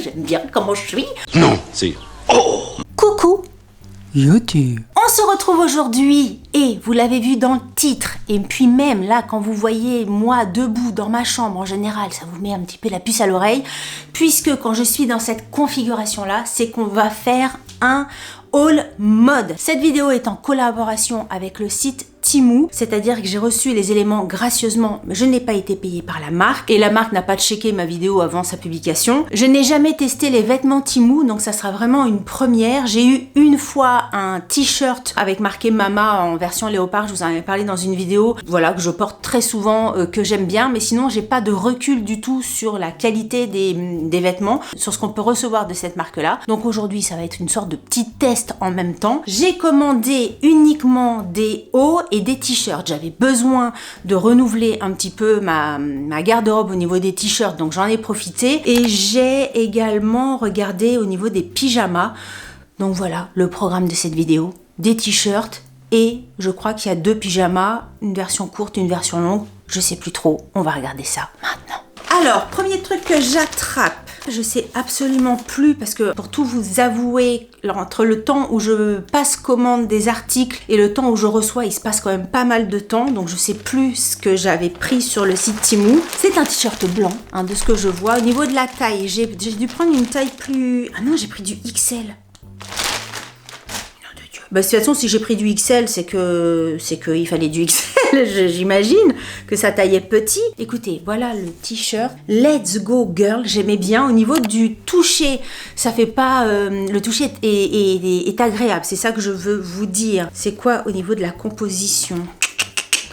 J'aime bien comment je suis. Non, c'est... Oh! Coucou. YouTube. On se retrouve aujourd'hui et vous l'avez vu dans le titre et puis même là quand vous voyez moi debout dans ma chambre en général ça vous met un petit peu la puce à l'oreille puisque quand je suis dans cette configuration là c'est qu'on va faire un haul mode. Cette vidéo est en collaboration avec le site Temu, c'est-à-dire que j'ai reçu les éléments gracieusement, mais je n'ai pas été payée par la marque et la marque n'a pas checké ma vidéo avant sa publication. Je n'ai jamais testé les vêtements Temu, donc ça sera vraiment une première. J'ai eu une fois un t-shirt avec marqué Mama en version léopard, je vous en avais parlé dans une vidéo, voilà, que je porte très souvent, que j'aime bien, mais sinon j'ai pas de recul du tout sur la qualité des vêtements, sur ce qu'on peut recevoir de cette marque-là. Donc aujourd'hui ça va être une sorte de petit test en même temps. J'ai commandé uniquement des hauts et des t-shirts. J'avais besoin de renouveler un petit peu ma garde-robe au niveau des t-shirts, donc j'en ai profité. Et j'ai également regardé au niveau des pyjamas. Donc voilà le programme de cette vidéo. Des t-shirts et je crois qu'il y a 2 pyjamas, une version courte, une version longue. Je sais plus trop. On va regarder ça maintenant. Alors, premier truc que j'attrape. Je sais absolument plus parce que pour tout vous avouer, entre le temps où je passe commande des articles et le temps où je reçois, il se passe quand même pas mal de temps. Donc je sais plus ce que j'avais pris sur le site Temu. C'est un t-shirt blanc, hein, de ce que je vois. Au niveau de la taille, j'ai dû prendre une taille plus... Ah non, j'ai pris du XL. Bah, de toute façon, si j'ai pris du XL, c'est que il fallait du XL, j'imagine, que ça taillait petit. Écoutez, voilà le t-shirt. Let's go girl, j'aimais bien. Au niveau du toucher, ça fait pas... le toucher est agréable, c'est ça que je veux vous dire. C'est quoi au niveau de la composition ?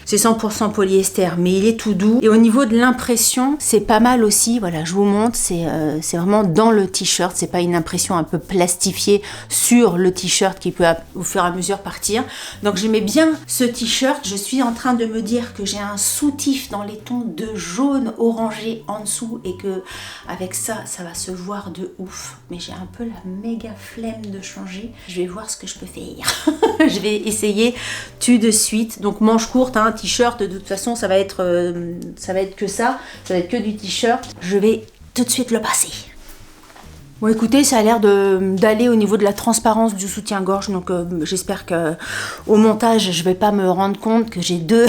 C'est 100% polyester, mais il est tout doux. Et au niveau de l'impression, c'est pas mal aussi. Voilà, je vous montre, c'est vraiment dans le t-shirt. C'est pas une impression un peu plastifiée sur le t-shirt qui peut au fur et à mesure partir. Donc j'aimais bien ce t-shirt. Je suis en train de me dire que j'ai un soutif dans les tons de jaune orangé en dessous et que avec ça, ça va se voir de ouf. Mais j'ai un peu la méga flemme de changer. Je vais voir ce que je peux faire. Je vais essayer tout de suite. Donc manche courte, hein, t-shirt, de toute façon ça va être que ça va être que du t-shirt. Je vais tout de suite le passer. Bon écoutez, ça a l'air d'aller au niveau de la transparence du soutien-gorge, donc j'espère que au montage je vais pas me rendre compte que j'ai deux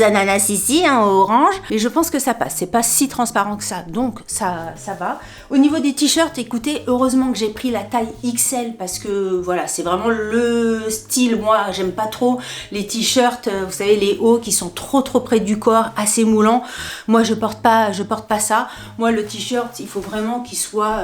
ananas ici, hein, orange, mais je pense que ça passe, c'est pas si transparent que ça, donc ça va. Au niveau des t-shirts, écoutez, heureusement que j'ai pris la taille XL parce que voilà, c'est vraiment le style, moi j'aime pas trop les t-shirts, vous savez les hauts qui sont trop près du corps, assez moulants, moi je porte pas ça, moi le t-shirt il faut vraiment qu'il soit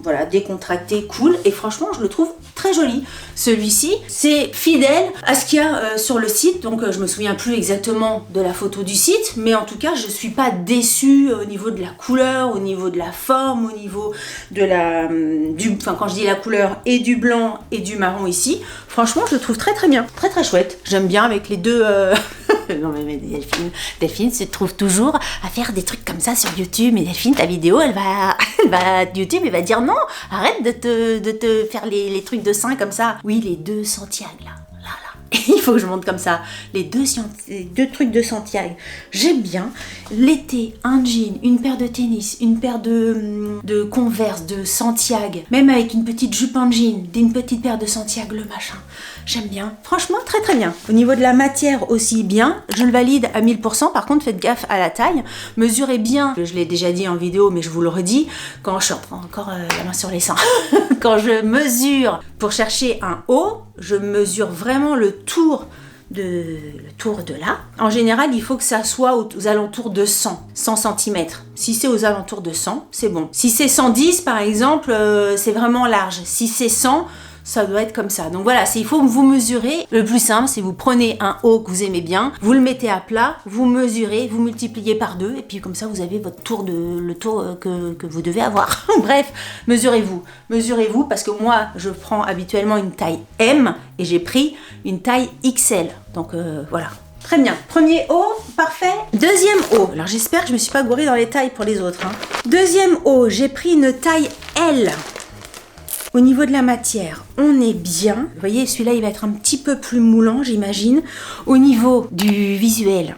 voilà, décontracté, cool, et franchement je le trouve très joli. Celui-ci, c'est fidèle à ce qu'il y a sur le site, donc je me souviens plus exactement de la photo du site, mais en tout cas je suis pas déçue au niveau de la couleur, au niveau de la forme, au niveau de quand je dis la couleur et du blanc et du marron ici, franchement je le trouve très bien, très chouette. J'aime bien avec les deux... Non mais Delphine se trouve toujours à faire des trucs comme ça sur YouTube, mais Delphine, ta vidéo, YouTube, elle va dire non, arrête de te faire les trucs de sein comme ça. Oui, les 2 Santiago là. Il faut que je monte comme ça. Les deux trucs de Santiago. J'aime bien. L'été, un jean, une paire de tennis, une paire de Converse, de Santiago. Même avec une petite jupe en jean, une petite paire de Santiago, le machin. J'aime bien. Franchement, très bien. Au niveau de la matière aussi bien. Je le valide à 1000%. Par contre, faites gaffe à la taille. Mesurez bien. Je l'ai déjà dit en vidéo, mais je vous le redis. Quand je reprends encore la main sur les seins. Quand je mesure pour chercher un haut, je mesure vraiment le tour de là. En général, il faut que ça soit aux alentours de 100 cm. Si c'est aux alentours de 100, c'est bon. Si c'est 110 par exemple, c'est vraiment large. Si c'est 100, ça doit être comme ça. Donc voilà, il faut vous mesurer. Le plus simple, c'est vous prenez un haut que vous aimez bien, vous le mettez à plat, vous mesurez, vous multipliez par 2, et puis comme ça, vous avez votre le tour que vous devez avoir. Bref, mesurez-vous, parce que moi, je prends habituellement une taille M, et j'ai pris une taille XL. Donc voilà. Très bien. Premier haut, parfait. Deuxième haut. Alors j'espère que je ne me suis pas gourée dans les tailles pour les autres. Hein. Deuxième haut, j'ai pris une taille L. Au niveau de la matière, on est bien. Vous voyez, celui-là, il va être un petit peu plus moulant, j'imagine. Au niveau du visuel,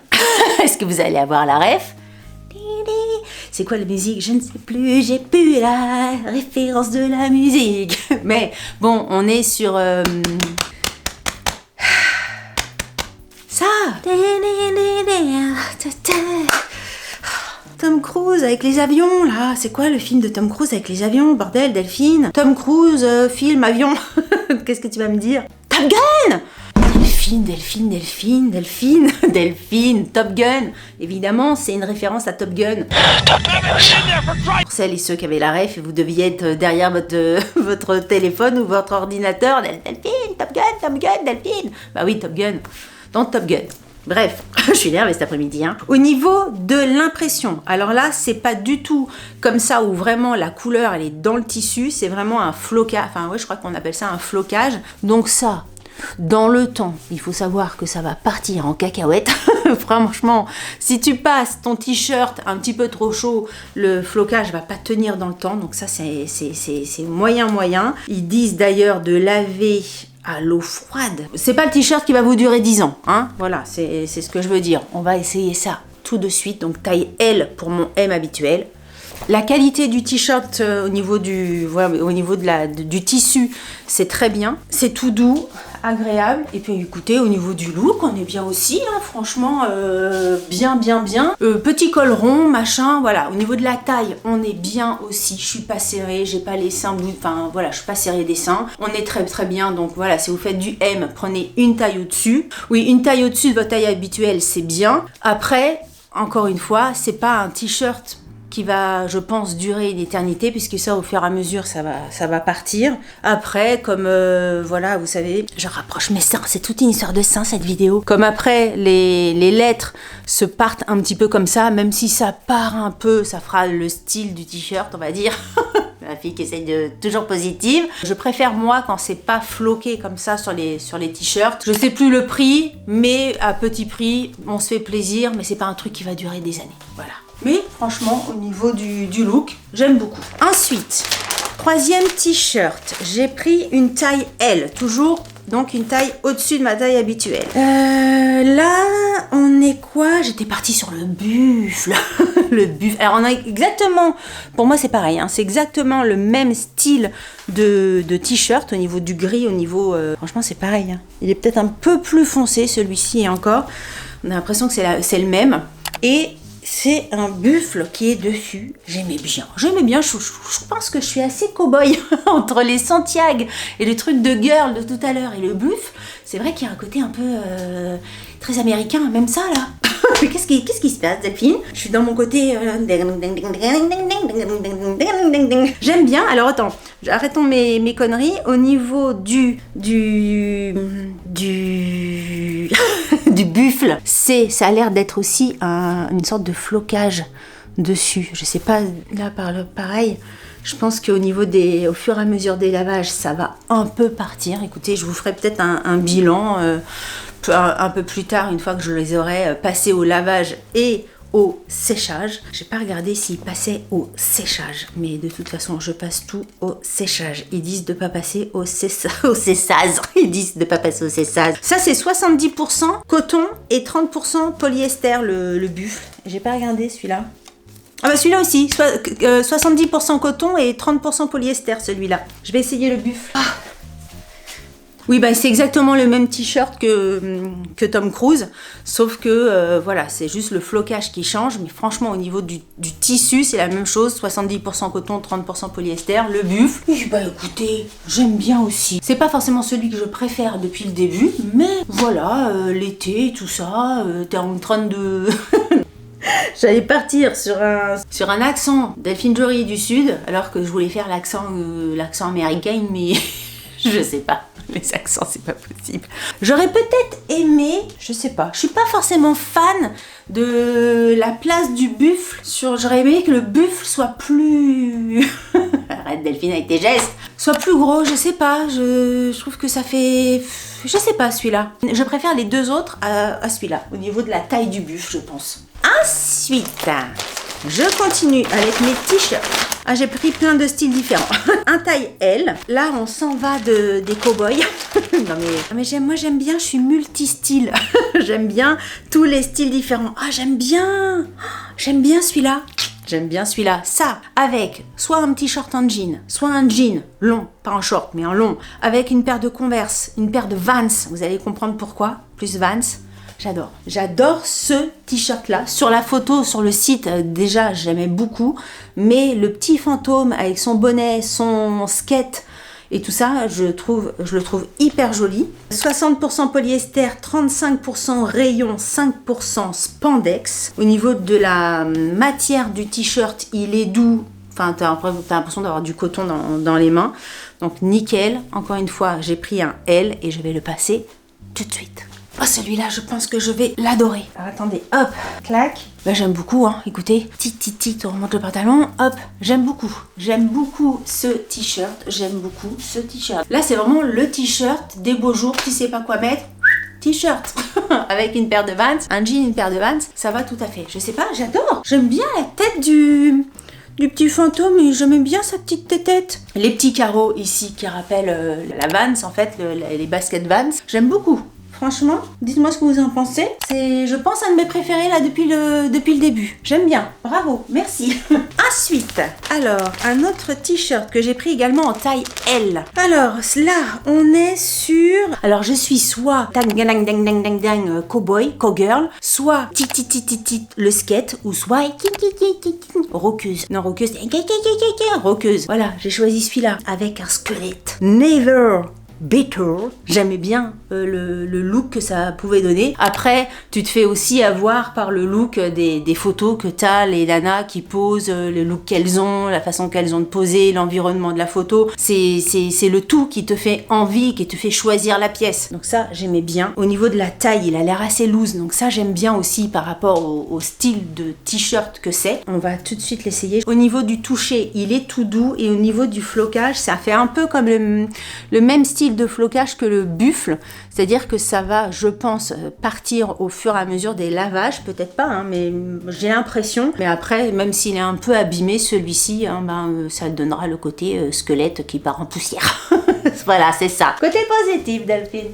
est-ce que vous allez avoir la ref ? C'est quoi la musique? Je ne sais plus, j'ai plus la référence de la musique. Mais bon, on est sur... ça. Tom Cruise avec les avions, là. C'est quoi le film de Tom Cruise avec les avions? Bordel, Delphine. Tom Cruise, film, avion. Qu'est-ce que tu vas me dire? Top Gun! Delphine, Top Gun. Évidemment, c'est une référence à Top Gun. Pour celles et ceux qui avaient la ref, vous deviez être derrière votre téléphone ou votre ordinateur. Delphine, Top Gun, Delphine. Bah oui, Top Gun. Dans Top Gun. Bref, je suis énervée cet après-midi. Hein. Au niveau de l'impression, alors là, c'est pas du tout comme ça où vraiment la couleur, elle est dans le tissu. C'est vraiment un flocage. Enfin, ouais, je crois qu'on appelle ça un flocage. Donc ça... Dans le temps, il faut savoir que ça va partir en cacahuète. Franchement, si tu passes ton t-shirt un petit peu trop chaud, le flocage va pas tenir dans le temps. Donc ça, c'est moyen. Ils disent d'ailleurs de laver à l'eau froide. C'est pas le t-shirt qui va vous durer 10 ans. Hein, voilà, c'est ce que je veux dire. On va essayer ça tout de suite. Donc taille L pour mon M habituel. La qualité du t-shirt au niveau du tissu, c'est très bien. C'est tout doux, agréable. Et puis écoutez, au niveau du look, on est bien aussi, hein, franchement, bien. Petit col rond, machin, voilà. Au niveau de la taille, on est bien aussi. Je suis pas serrée, j'ai pas les seins, enfin voilà, je suis pas serrée des seins. On est très bien, donc voilà, si vous faites du M, prenez une taille au-dessus. Oui, une taille au-dessus de votre taille habituelle, c'est bien. Après, encore une fois, c'est pas un t-shirt qui va, je pense, durer une éternité, puisque ça, au fur et à mesure, ça va partir. Après, comme, voilà, vous savez, je rapproche mes seins, c'est toute une histoire de seins, cette vidéo. Comme après, les lettres se partent un petit peu comme ça, même si ça part un peu, ça fera le style du t-shirt, on va dire. La fille qui essaye de toujours positive. Je préfère, moi, quand c'est pas floqué comme ça sur les t-shirts. Je sais plus le prix, mais à petit prix, on se fait plaisir, mais c'est pas un truc qui va durer des années. Voilà. Mais franchement, au niveau du look, j'aime beaucoup. Ensuite, troisième t-shirt. J'ai pris une taille L, toujours donc une taille au-dessus de ma taille habituelle. Là, on est quoi? J'étais partie sur le buffle. Le buffle. Alors, on a exactement, pour moi c'est pareil, hein, c'est exactement le même style de t-shirt au niveau du gris, au niveau... franchement, c'est pareil. Hein. Il est peut-être un peu plus foncé, celui-ci, et encore. On a l'impression que c'est le même. Et... c'est un buffle qui est dessus. J'aimais bien. Je pense que je suis assez cow-boy entre les Santiago et le truc de girl de tout à l'heure et le buffle. C'est vrai qu'il y a un côté un peu très américain, même ça là. Qu'est-ce qui se passe, Delphine? Je suis dans mon côté... J'aime bien. Alors attends, arrêtons mes conneries. Au niveau du buffle, ça a l'air d'être aussi une sorte de flocage dessus. Je sais pas, là pareil. Je pense qu'au niveau au fur et à mesure des lavages, ça va un peu partir. Écoutez, je vous ferai peut-être un bilan un peu plus tard, une fois que je les aurai passés au lavage et au séchage. J'ai pas regardé s'ils passaient au séchage, mais de toute façon, je passe tout au séchage. Ils disent de pas passer au cessage. Ils disent de pas passer au cessage. Ça, c'est 70% coton et 30% polyester, le buffle. J'ai pas regardé celui-là. Ah bah celui-là aussi, 70% coton et 30% polyester, celui-là. Je vais essayer le buffle. Ah. Oui, bah c'est exactement le même t-shirt que Tom Cruise, sauf que voilà, c'est juste le flocage qui change, mais franchement au niveau du tissu, c'est la même chose, 70% coton, 30% polyester, le buffle. Et bah écoutez, j'aime bien aussi. C'est pas forcément celui que je préfère depuis le début, mais voilà, l'été, tout ça, t'es en train de... J'allais partir sur un accent Delphine Jory du Sud, alors que je voulais faire l'accent américain, mais je sais pas. Les accents, c'est pas possible. J'aurais peut-être aimé, je sais pas, je suis pas forcément fan de la place du buffle. J'aurais aimé que le buffle soit plus... Arrête Delphine avec tes gestes. Soit plus gros, je sais pas, je trouve que ça fait... Je sais pas celui-là. Je préfère les deux autres à celui-là, au niveau de la taille du buffle, je pense. Ensuite, je continue avec mes t-shirts. Ah, j'ai pris plein de styles différents. Un taille L. Là, on s'en va des cow-boys. Non mais moi j'aime bien, je suis multi-style. J'aime bien tous les styles différents. Ah, j'aime bien celui-là. J'aime bien celui-là. Ça, avec soit un petit short en jean, soit un jean long, pas en short, mais en long, avec une paire de Converse, une paire de Vans. Vous allez comprendre pourquoi. Plus Vans. J'adore. J'adore ce t-shirt-là. Sur la photo, sur le site, déjà, j'aimais beaucoup. Mais le petit fantôme avec son bonnet, son skate et tout ça, je le trouve hyper joli. 60% polyester, 35% rayon, 5% spandex. Au niveau de la matière du t-shirt, il est doux. Enfin, t'as l'impression d'avoir du coton dans les mains. Donc, nickel. Encore une fois, j'ai pris un L et je vais le passer tout de suite. Oh, celui-là, je pense que je vais l'adorer. Alors, attendez, hop, clac. Bah, j'aime beaucoup, hein, écoutez. Tit, on remonte le pantalon, hop, j'aime beaucoup. J'aime beaucoup ce t-shirt, j'aime beaucoup ce t-shirt. Là, c'est vraiment le t-shirt des beaux jours, tu sais pas quoi mettre. T-shirt avec une paire de Vans, un jean, une paire de Vans, ça va tout à fait. Je sais pas, j'adore. J'aime bien la tête du petit fantôme et j'aime bien sa petite tête. Les petits carreaux ici qui rappellent la Vans, en fait, les baskets Vans, j'aime beaucoup. Franchement, dites-moi ce que vous en pensez. C'est, je pense, un de mes préférés là depuis le début. J'aime bien. Bravo, merci. Ensuite, alors, un autre t-shirt que j'ai pris également en taille L. Alors, là, on est sur... Alors, je suis soit cowboy, cowgirl, soit le skate, ou soit roqueuse. Non, roqueuse, roqueuse. Voilà, j'ai choisi celui-là avec un squelette. Never Better. J'aimais bien le look que ça pouvait donner. Après, tu te fais aussi avoir par le look des photos que t'as, les nanas qui posent, le look qu'elles ont, la façon qu'elles ont de poser, l'environnement de la photo. C'est le tout qui te fait envie, qui te fait choisir la pièce. Donc ça, j'aimais bien. Au niveau de la taille, il a l'air assez loose. Donc ça, j'aime bien aussi par rapport au style de t-shirt que c'est. On va tout de suite l'essayer. Au niveau du toucher, il est tout doux. Et au niveau du flocage, ça fait un peu comme le même style de flocage que le buffle, c'est-à-dire que ça va, je pense, partir au fur et à mesure des lavages, peut-être pas, hein, mais j'ai l'impression. Mais après, même s'il est un peu abîmé, celui-ci, hein, ça donnera le côté squelette qui part en poussière. Voilà, c'est ça. Côté positif, Delphine.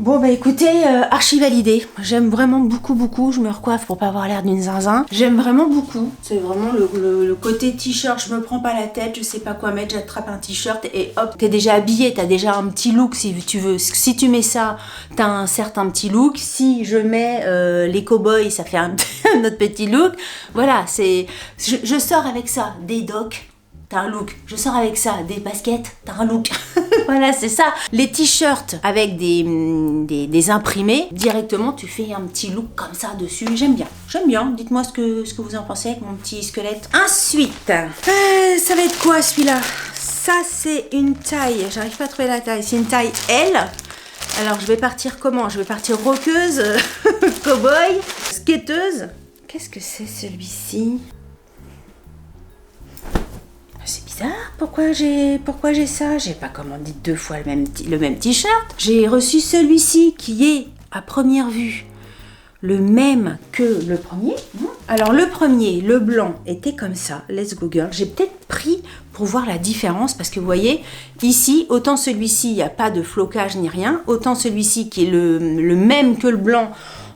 Bon bah écoutez, archi validé. J'aime vraiment beaucoup, je me recoiffe pour pas avoir l'air d'une zinzin. J'aime vraiment beaucoup. C'est vraiment le côté t-shirt, je me prends pas la tête, je sais pas quoi mettre, j'attrape un t-shirt et hop, t'es déjà habillé, t'as déjà un petit look si tu veux. Si tu mets ça, t'as un certain petit look. Si je mets les cow-boys, ça fait un autre petit look. Voilà, c'est... Je sors avec ça, des docks. T'as un look. Je sors avec ça, des baskets, t'as un look. Voilà, c'est ça. Les t-shirts avec des imprimés, directement, tu fais un petit look comme ça dessus. J'aime bien. J'aime bien. Dites-moi ce que vous en pensez avec mon petit squelette. Ensuite, ça va être quoi celui-là? Ça, c'est une taille. J'arrive pas à trouver la taille. C'est une taille L. Alors, je vais partir comment? Je vais partir roqueuse, cow-boy, skateuse. Qu'est-ce que c'est celui-ci? C'est bizarre, pourquoi j'ai ça? J'ai pas commandé 2 fois le même t-shirt. J'ai reçu celui-ci qui est, à première vue, le même que le premier. Alors le premier, le blanc, était comme ça, Let's Go Girl. J'ai peut-être pris pour voir la différence, parce que vous voyez, ici, autant celui-ci, il n'y a pas de flocage ni rien, autant celui-ci qui est le même que le blanc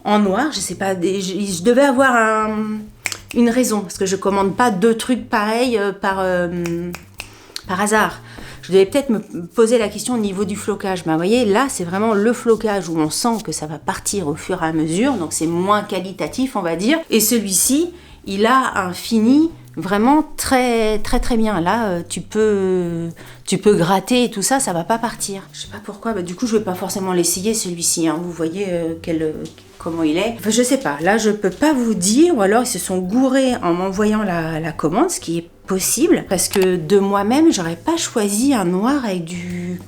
en noir, je sais pas, je devais avoir une raison, parce que je commande pas 2 trucs pareils par hasard. Je devais peut-être me poser la question au niveau du flocage. Vous voyez, là, c'est vraiment le flocage où on sent que ça va partir au fur et à mesure, donc c'est moins qualitatif, on va dire. Et celui-ci, il a un fini vraiment très bien. Là, tu peux gratter et tout ça, ça va pas partir. Je sais pas pourquoi, du coup, je vais pas forcément l'essayer celui-ci. Hein. Vous voyez comment il est. Enfin, je sais pas. Là, je peux pas vous dire, ou alors ils se sont gourés en m'envoyant la commande, ce qui est possible, parce que de moi-même, j'aurais pas choisi un noir avec du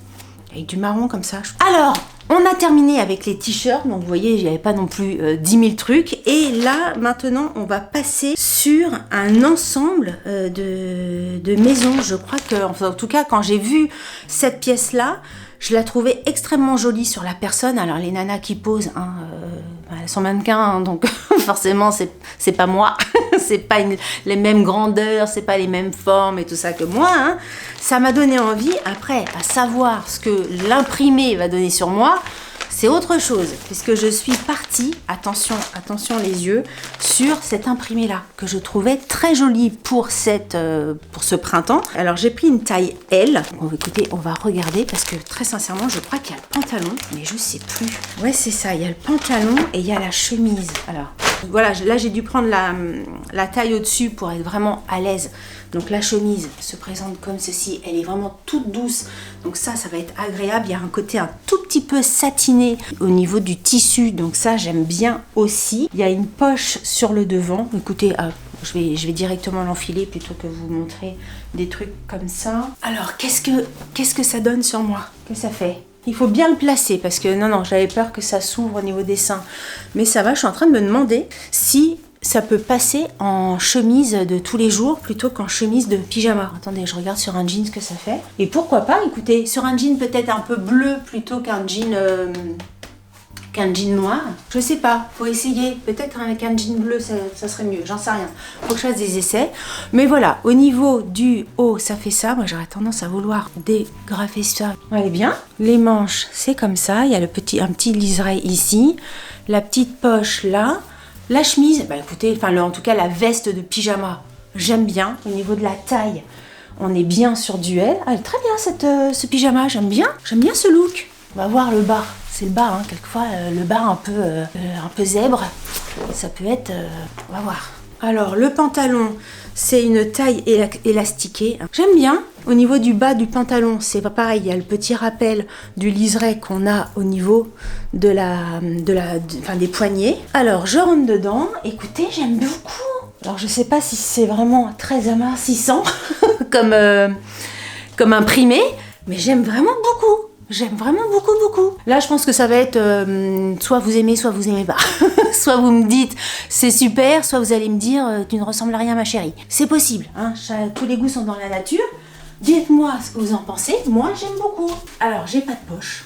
marron comme ça. Alors, on a terminé avec les t-shirts, donc vous voyez, il n'y avait pas non plus 10 000 trucs. Et là, maintenant, on va passer sur un ensemble de maisons. Je crois que, enfin, en tout cas, quand j'ai vu cette pièce-là, je la trouvais extrêmement jolie sur la personne. Alors, les nanas qui posent, elles sont mannequins, hein, donc forcément, c'est pas moi. C'est pas les mêmes grandeurs, c'est pas les mêmes formes et tout ça que moi. Hein. Ça m'a donné envie. Après, à savoir ce que l'imprimé va donner sur moi, c'est autre chose, puisque je suis partie, attention les yeux, sur cet imprimé-là, que je trouvais très joli pour ce printemps. Alors j'ai pris une taille L. Bon, écoutez, on va regarder, parce que très sincèrement, je crois qu'il y a le pantalon, mais je sais plus. Ouais, c'est ça, il y a le pantalon et il y a la chemise. Alors, voilà, là j'ai dû prendre la taille au-dessus pour être vraiment à l'aise. Donc la chemise se présente comme ceci, elle est vraiment toute douce, donc ça va être agréable. Il y a un côté un tout petit peu satiné au niveau du tissu, donc ça j'aime bien aussi. Il y a une poche sur le devant, écoutez, je vais directement l'enfiler plutôt que vous montrer des trucs comme ça. Alors qu'est-ce que ça donne sur moi? Qu'est-ce que ça fait? Il faut bien le placer parce que non, j'avais peur que ça s'ouvre au niveau des seins, mais ça va. Je suis en train de me demander si ça peut passer en chemise de tous les jours plutôt qu'en chemise de pyjama. Attendez, je regarde sur un jean ce que ça fait. Et pourquoi pas, écoutez, sur un jean peut-être un peu bleu plutôt qu'un jean noir. Je sais pas, faut essayer. Peut-être avec un jean bleu, ça serait mieux. J'en sais rien. Faut que je fasse des essais. Mais voilà, au niveau du haut, ça fait ça. Moi, j'aurais tendance à vouloir dégrafer ça. Elle est bien. Les manches, c'est comme ça. Il y a un petit liseré ici. La petite poche là. La chemise, bah écoutez, en tout cas la veste de pyjama, j'aime bien. Au niveau de la taille, on est bien sur du L. Ah, elle est très bien ce pyjama, j'aime bien ce look. On va voir le bas, c'est le bas, hein. Quelquefois le bas un peu zèbre, ça peut être, on va voir. Alors le pantalon, c'est une taille élastiquée. J'aime bien. Au niveau du bas du pantalon, c'est pareil, il y a le petit rappel du liseré qu'on a au niveau des poignets. Alors je rentre dedans. Écoutez, j'aime beaucoup. Alors je sais pas si c'est vraiment très amincissant comme imprimé, mais j'aime vraiment beaucoup. J'aime vraiment beaucoup, beaucoup. Là, je pense que ça va être soit vous aimez pas. Soit vous me dites c'est super, soit vous allez me dire tu ne ressembles à rien, ma chérie. C'est possible, hein. Tous les goûts sont dans la nature. Dites-moi ce que vous en pensez. Moi, j'aime beaucoup. Alors, j'ai pas de poche,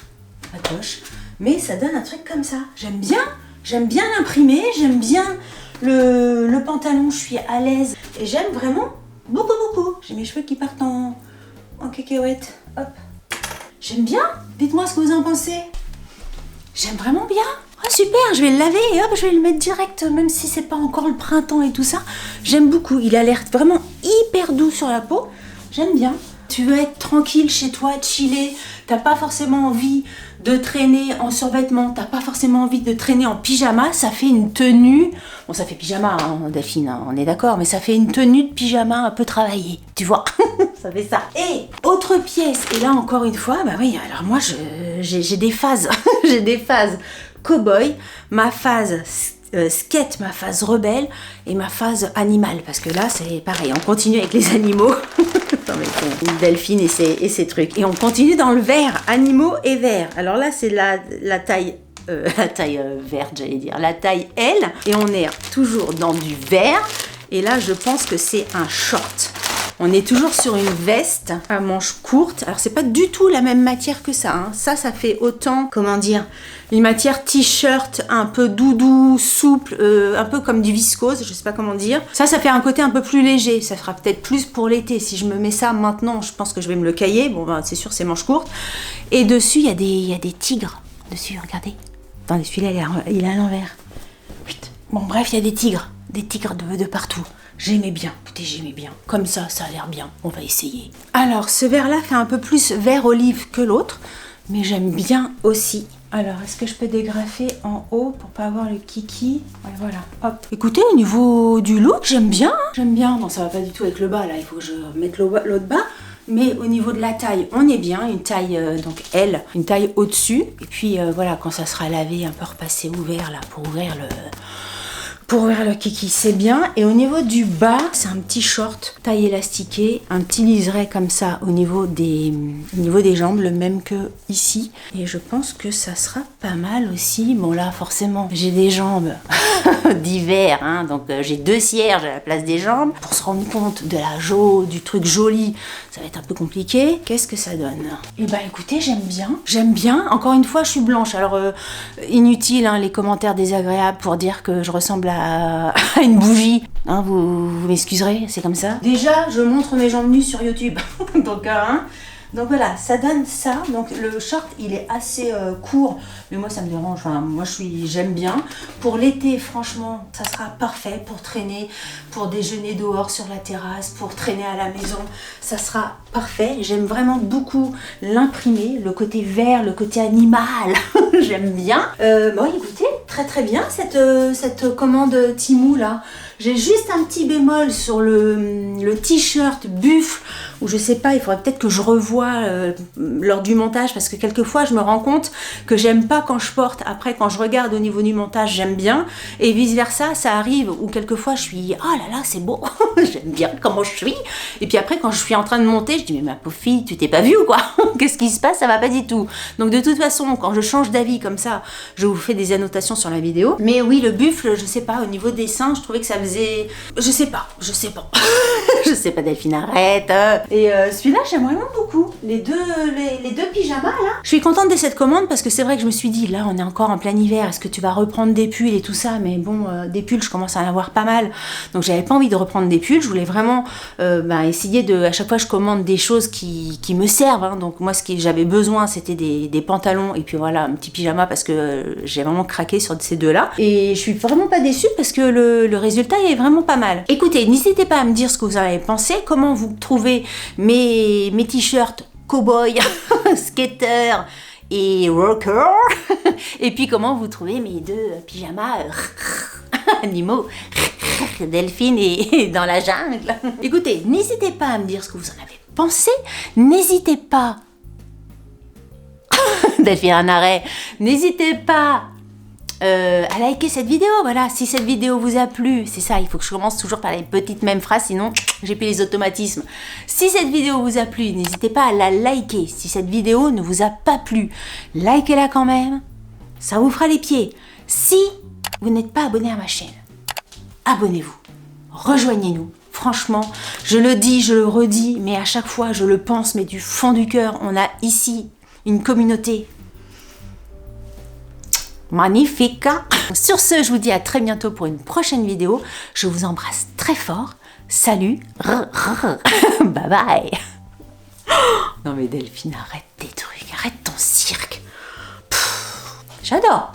mais ça donne un truc comme ça. J'aime bien l'imprimer, j'aime bien le pantalon, je suis à l'aise. Et j'aime vraiment beaucoup, beaucoup. J'ai mes cheveux qui partent en cacahuète. Hop. J'aime bien. Dites-moi ce que vous en pensez. J'aime vraiment bien. Ah super, je vais le laver et hop, je vais le mettre direct, même si c'est pas encore le printemps et tout ça. J'aime beaucoup. Il a l'air vraiment hyper doux sur la peau. J'aime bien. Tu veux être tranquille chez toi, chiller. T'as pas forcément envie de traîner en survêtement. T'as pas forcément envie de traîner en pyjama. Ça fait une tenue. Bon, ça fait pyjama, hein, Delphine, hein, on est d'accord. Mais ça fait une tenue de pyjama un peu travaillée. Tu vois, ça fait ça. Et autre pièce. Et là, encore une fois, bah oui, alors moi, j'ai des phases. J'ai des phases cow-boy. Ma phase skate, ma phase rebelle et ma phase animale. Parce que là, c'est pareil. On continue avec les animaux. Non mais bon, Delphine et ses trucs. Et on continue dans le vert, animaux et vert. Alors là, c'est la taille verte, j'allais dire, la taille L. Et on est toujours dans du vert. Et là, je pense que c'est un short. On est toujours sur une veste à manches courtes. Alors, c'est pas du tout la même matière que ça, hein. Ça fait autant, comment dire, une matière t-shirt un peu doudou, souple, un peu comme du viscose, je sais pas comment dire. Ça fait un côté un peu plus léger. Ça fera peut-être plus pour l'été. Si je me mets ça maintenant, je pense que je vais me le cailler. Bon, ben, c'est sûr, c'est manches courtes. Et dessus, il y a des tigres. Dessus, regardez. Attendez, celui-là, il est à l'envers. Bon, bref, il y a des tigres de partout. J'aimais bien, écoutez, j'aimais bien. Comme ça a l'air bien, on va essayer. Alors, ce vert-là fait un peu plus vert olive que l'autre, mais j'aime bien aussi. Alors, est-ce que je peux dégrafer en haut pour pas avoir le kiki? Ouais, voilà, hop. Écoutez, au niveau du look, j'aime bien, hein. J'aime bien. Bon, ça va pas du tout avec le bas, là, il faut que je mette l'autre bas. Mais au niveau de la taille, on est bien, une taille donc L, une taille au-dessus. Et puis voilà, quand ça sera lavé, un peu repassé ouvert là pour ouvrir le kiki, c'est bien. Et au niveau du bas, c'est un petit short, taille élastiquée, un petit liseré comme ça au niveau des jambes, le même que ici. Et je pense que ça sera pas mal aussi. Bon là, forcément, j'ai des jambes d'hiver, hein, donc j'ai 2 cierges à la place des jambes. Pour se rendre compte du truc joli, ça va être un peu compliqué. Qu'est-ce que ça donne? Eh ben écoutez, j'aime bien. Encore une fois, je suis blanche. Alors inutile, hein, les commentaires désagréables pour dire que je ressemble à une bougie. Hein, vous m'excuserez, c'est comme ça. Déjà, je montre mes jambes nues sur YouTube. Donc Donc voilà, ça donne ça. Donc le short, il est assez court, mais moi ça me dérange. Enfin, moi j'aime bien. Pour l'été, franchement, ça sera parfait pour traîner, pour déjeuner dehors sur la terrasse, pour traîner à la maison. Ça sera parfait. J'aime vraiment beaucoup l'imprimé, le côté vert, le côté animal. J'aime bien. Bon, écoutez, très très bien cette commande Temu là. J'ai juste un petit bémol sur le t-shirt buffle, où je sais pas, il faudrait peut-être que je revoie lors du montage, parce que quelquefois je me rends compte que j'aime pas quand je porte. Après, quand je regarde au niveau du montage, j'aime bien, et vice versa, ça arrive où quelquefois je suis oh là là, c'est beau, j'aime bien comment je suis, et puis après quand je suis en train de monter, je dis mais ma pauvre fille, tu t'es pas vue ou quoi? Qu'est-ce qui se passe? Ça va pas du tout. Donc de toute façon, quand je change d'avis comme ça, je vous fais des annotations sur la vidéo. Mais oui, le buffle, je sais pas, au niveau des seins, je trouvais que ça faisait, je sais pas je sais pas, Delphine, arrête. Et celui-là, j'aime vraiment beaucoup. Les deux pyjamas, là. Je suis contente de cette commande parce que c'est vrai que je me suis dit, là, on est encore en plein hiver. Est-ce que tu vas reprendre des pulls et tout ça? Mais bon, des pulls, je commence à en avoir pas mal. Donc, j'avais pas envie de reprendre des pulls. Je voulais vraiment essayer de... À chaque fois, je commande des choses qui me servent. Hein. Donc, moi, ce que j'avais besoin, c'était des pantalons. Et puis, voilà, un petit pyjama parce que j'ai vraiment craqué sur ces deux-là. Et je suis vraiment pas déçue parce que le résultat est vraiment pas mal. Écoutez, n'hésitez pas à me dire ce que vous en avez pensé. Comment vous trouvez mes t-shirts cowboy, skater et rocker. Et puis comment vous trouvez mes deux pyjamas animaux, Delphine et dans la jungle. Écoutez, n'hésitez pas à me dire ce que vous en avez pensé. N'hésitez pas. Delphine, un arrêt. N'hésitez pas à liker cette vidéo. Voilà, si cette vidéo vous a plu, c'est ça, il faut que je commence toujours par les petites mêmes phrases, sinon j'ai plus les automatismes. Si cette vidéo vous a plu, n'hésitez pas à la liker. Si cette vidéo ne vous a pas plu, likez-la quand même, ça vous fera les pieds. Si vous n'êtes pas abonné à ma chaîne, abonnez-vous, rejoignez-nous. Franchement, je le dis, je le redis, mais à chaque fois je le pense, mais du fond du cœur, on a ici une communauté magnifique. Sur ce, je vous dis à très bientôt pour une prochaine vidéo. Je vous embrasse très fort. Salut. Bye bye. Non mais Delphine, arrête tes trucs, arrête ton cirque. J'adore.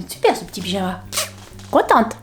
Super ce petit pyjama. Contente.